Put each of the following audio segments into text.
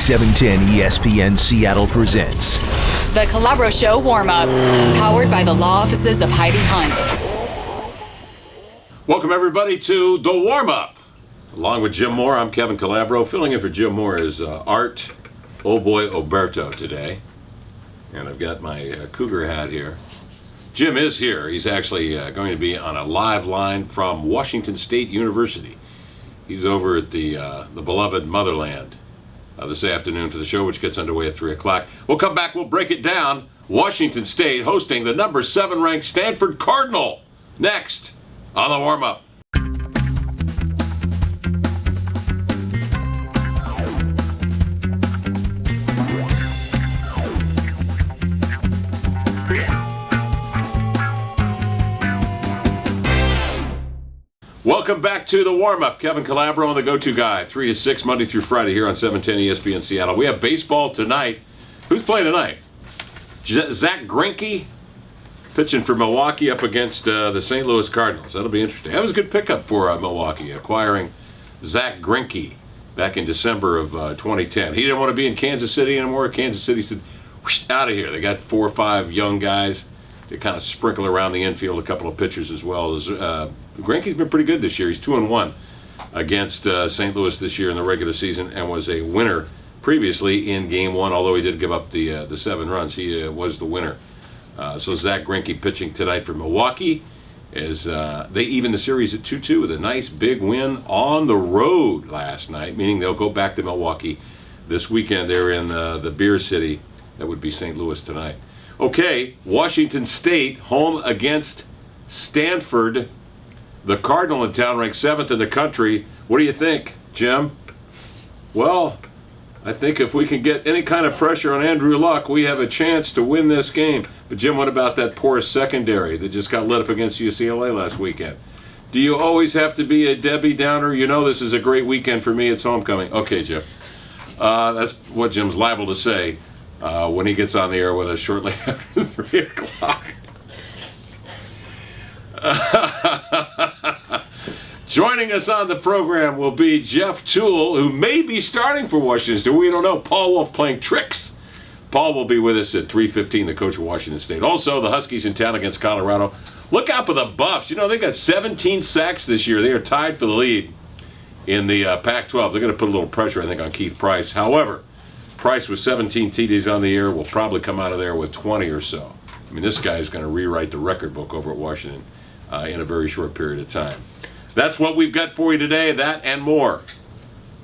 710 ESPN Seattle presents The Calbro Show warm-up, powered by the law offices of Heidi Hunt. Welcome, everybody, to The Warm-Up. Along with Jim Moore, I'm Kevin Calbro. Filling in for Jim Moore is Art Oberto today. And I've got my Cougar hat here. Jim is here. He's actually going to be on a live line from Washington State University. He's over at the beloved motherland this afternoon for the show, which gets underway at 3 o'clock. We'll come back. We'll break it down. Washington State hosting the number 7 ranked Stanford Cardinal. Next on The Warm-Up. Welcome back to The Warm-Up. Kevin Calbro on the go-to guy, 3 to 6, Monday through Friday here on 710 ESPN Seattle. We have baseball tonight. Who's playing tonight? Zach Greinke pitching for Milwaukee up against the St. Louis Cardinals. That'll be interesting. That was a good pickup for Milwaukee, acquiring Zach Greinke back in December of 2010. He didn't want to be in Kansas City anymore. Kansas City said, out of here. They got 4 or 5 young guys to kind of sprinkle around the infield, a couple of pitchers as well. Greinke's been pretty good this year. He's 2-1 against St. Louis this year in the regular season and was a winner previously in Game 1, although he did give up the 7 runs. He was the winner. So Zach Greinke pitching tonight for Milwaukee as they even the series at 2-2 with a nice big win on the road last night, meaning they'll go back to Milwaukee this weekend. They're in the beer city. That would be St. Louis tonight. Okay, Washington State home against Stanford. The Cardinal in town ranked 7th in the country. What do you think, Jim? Well, I think if we can get any kind of pressure on Andrew Luck, we have a chance to win this game. But Jim, what about that poor secondary that just got lit up against UCLA last weekend? Do you always have to be a Debbie Downer? You know this is a great weekend for me. It's homecoming. Okay, Jim. That's what Jim's liable to say when he gets on the air with us shortly after 3 o'clock. Joining us on the program will be Jeff Toole, who may be starting for Washington State. We don't know. Paul Wolf playing tricks. Paul will be with us at 3:15, the coach of Washington State. Also, the Huskies in town against Colorado. Look out for the Buffs. You know, they got 17 sacks this year. They are tied for the lead in the Pac-12. They're going to put a little pressure, I think, on Keith Price. However, Price with 17 TDs on the year will probably come out of there with 20 or so. I mean, this guy is going to rewrite the record book over at Washington in a very short period of time. That's what we've got for you today, that and more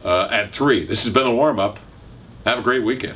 at 3. This has been The Warm-Up. Have a great weekend.